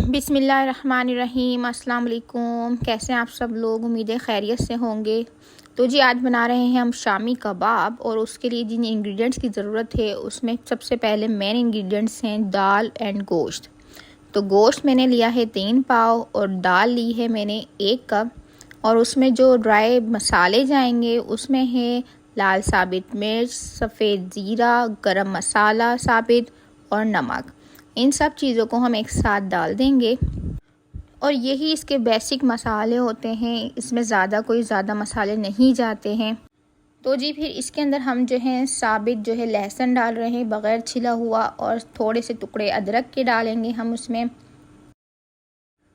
बिस्मिल्लाहिर्रहमानिर्रहीम। अस्सलाम वालेकुम। कैसे हैं आप सब लोग? उम्मीदें खैरियत से होंगे। तो जी आज बना रहे हैं हम शामी कबाब, और उसके लिए जिन इंग्रेडिएंट्स की ज़रूरत है उसमें सबसे पहले मेन इंग्रेडिएंट्स हैं दाल एंड गोश्त। तो गोश्त मैंने लिया है 3 पाव और दाल ली है मैंने 1 कप। और उसमें जो ड्राई मसाले जाएंगे उसमें है लाल साबित मिर्च, सफ़ेद ज़ीरा, गरम मसाला साबित और नमक। इन सब चीज़ों को हम एक साथ डाल देंगे और यही इसके बेसिक मसाले होते हैं। इसमें ज़्यादा मसाले नहीं जाते हैं। तो जी फिर इसके अंदर हम जो है साबित जो है लहसुन डाल रहे हैं बग़ैर छिला हुआ, और थोड़े से टुकड़े अदरक के डालेंगे हम उसमें।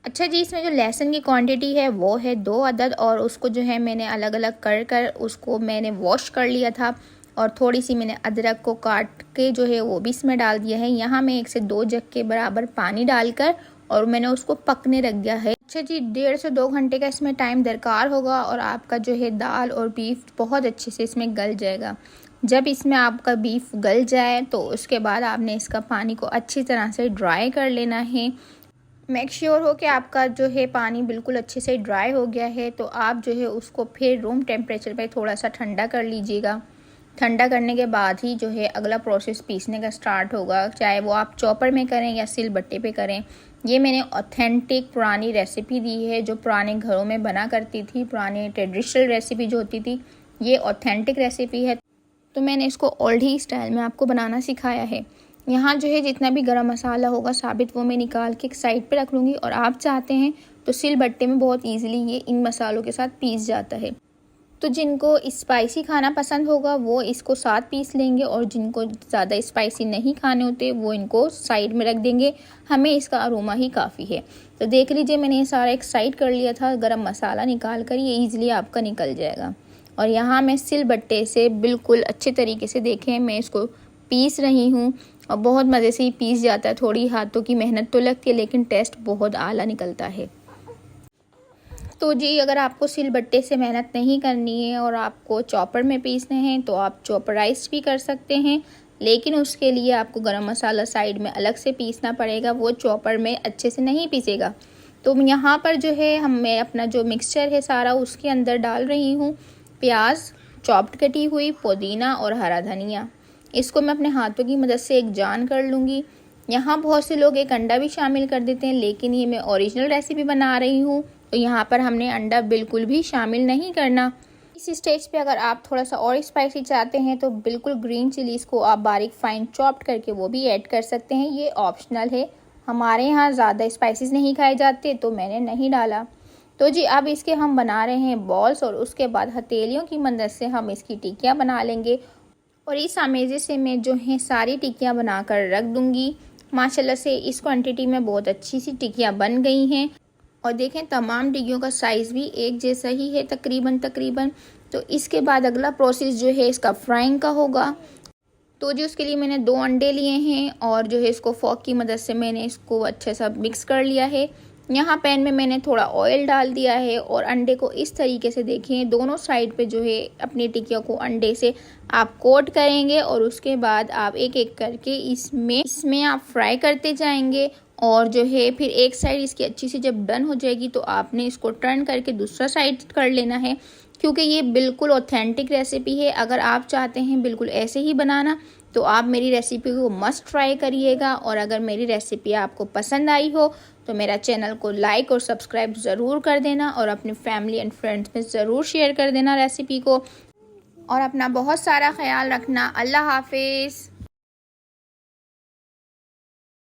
अच्छा जी, इसमें जो लहसुन की क्वांटिटी है वो है 2 अदद, और उसको जो है मैंने अलग अलग कर उसको मैंने वॉश कर लिया था। और थोड़ी सी मैंने अदरक को काट के जो है वो भी इसमें डाल दिया है। यहाँ मैं 1 से 2 जग के बराबर पानी डालकर और मैंने उसको पकने रख दिया है। अच्छा जी, 1.5 से 2 घंटे का इसमें टाइम दरकार होगा, और आपका जो है दाल और बीफ बहुत अच्छे से इसमें गल जाएगा। जब इसमें आपका बीफ गल जाए तो उसके बाद आपने इसका पानी को अच्छी तरह से ड्राई कर लेना है। मेक श्योर हो कि आपका जो है पानी बिल्कुल अच्छे से ड्राई हो गया है। तो आप जो है उसको फिर रूम टेम्परेचर पे थोड़ा सा ठंडा कर लीजिएगा। ठंडा करने के बाद ही जो है अगला प्रोसेस पीसने का स्टार्ट होगा, चाहे वो आप चॉपर में करें या सिलबट्टे पे करें। ये मैंने ऑथेंटिक पुरानी रेसिपी दी है जो पुराने घरों में बना करती थी, पुरानी ट्रेडिशनल रेसिपी जो होती थी, ये ऑथेंटिक रेसिपी है। तो मैंने इसको ओल्ड ही स्टाइल में आपको बनाना सिखाया है। यहाँ जो है जितना भी गरम मसाला होगा साबित वो मैं निकाल के एक साइड पे रख लूँगी, और आप चाहते हैं तो सिलबट्टे में बहुत ईजिली ये इन मसालों के साथ पीस जाता है। तो जिनको स्पाइसी खाना पसंद होगा वो इसको साथ पीस लेंगे, और जिनको ज़्यादा स्पाइसी नहीं खाने होते वो इनको साइड में रख देंगे। हमें इसका अरोमा ही काफ़ी है। तो देख लीजिए मैंने ये सारा एक साइड कर लिया था। गरम मसाला निकाल कर ये ईजिली आपका निकल जाएगा। और यहाँ मैं सिलबट्टे से बिल्कुल अच्छे तरीके से देखें मैं इसको पीस रही हूँ, और बहुत मज़े से ही पीस जाता है। थोड़ी हाथों की मेहनत तो लगती है लेकिन टेस्ट बहुत आला निकलता है। तो जी अगर आपको सिलबट्टे से मेहनत नहीं करनी है और आपको चॉपर में पीसने हैं तो आप चॉपराइज भी कर सकते हैं, लेकिन उसके लिए आपको गरम मसाला साइड में अलग से पीसना पड़ेगा, वो चॉपर में अच्छे से नहीं पीसेगा। तो यहाँ पर जो है मैं अपना जो मिक्सचर है सारा उसके अंदर डाल रही हूँ प्याज चॉप्ड कटी हुई, पुदीना और हरा धनिया। इसको मैं अपने हाथों की मदद से एक जान कर लूँगी। यहाँ बहुत से लोग एक अंडा भी शामिल कर देते हैं, लेकिन ये मैं ओरिजिनल रेसिपी बना रही हूँ तो यहाँ पर हमने अंडा बिल्कुल भी शामिल नहीं करना। इस स्टेज पे अगर आप थोड़ा सा और स्पाइसी चाहते हैं तो बिल्कुल ग्रीन चिलीज़ को आप बारीक फाइन चॉप्ड करके वो भी ऐड कर सकते हैं। ये ऑप्शनल है, हमारे यहाँ ज़्यादा स्पाइसेस नहीं खाए जाते तो मैंने नहीं डाला। तो जी अब इसके हम बना रहे हैं बॉल्स, और उसके बाद हथेलियों की मदद से हम इसकी टिक्कियाँ बना लेंगे। और इस अमेज़े से मैं जो है सारी टिक्कियाँ बनाकर रख दूँगी। माशाल्लाह से इस क्वांटिटी में बहुत अच्छी सी टिक्कियाँ बन गई हैं। और देखें तमाम टिक्कियों का साइज़ भी एक जैसा ही है तकरीबन। तो इसके बाद अगला प्रोसेस जो है इसका फ्राइंग का होगा। तो जी उसके लिए मैंने 2 अंडे लिए हैं, और जो है इसको फोक की मदद से मैंने इसको अच्छे सा मिक्स कर लिया है। यहाँ पैन में मैंने थोड़ा ऑयल डाल दिया है, और अंडे को इस तरीके से देखें दोनों साइड पे जो है अपनी टिक्कियों को अंडे से आप कोट करेंगे, और उसके बाद आप एक एक करके इसमें आप फ्राई करते जाएंगे। और जो है फिर एक साइड इसकी अच्छी सी जब डन हो जाएगी तो आपने इसको टर्न करके दूसरा साइड कर लेना है, क्योंकि ये बिल्कुल ऑथेंटिक रेसिपी है। अगर आप चाहते हैं बिल्कुल ऐसे ही बनाना तो आप मेरी रेसिपी को मस्ट ट्राई करिएगा। और अगर मेरी रेसिपी आपको पसंद आई हो तो मेरा चैनल को लाइक और सब्सक्राइब ज़रूर कर देना, और अपनी फैमिली एंड फ्रेंड्स में ज़रूर शेयर कर देना रेसिपी को। और अपना बहुत सारा ख्याल रखना। अल्लाह हाफिज़।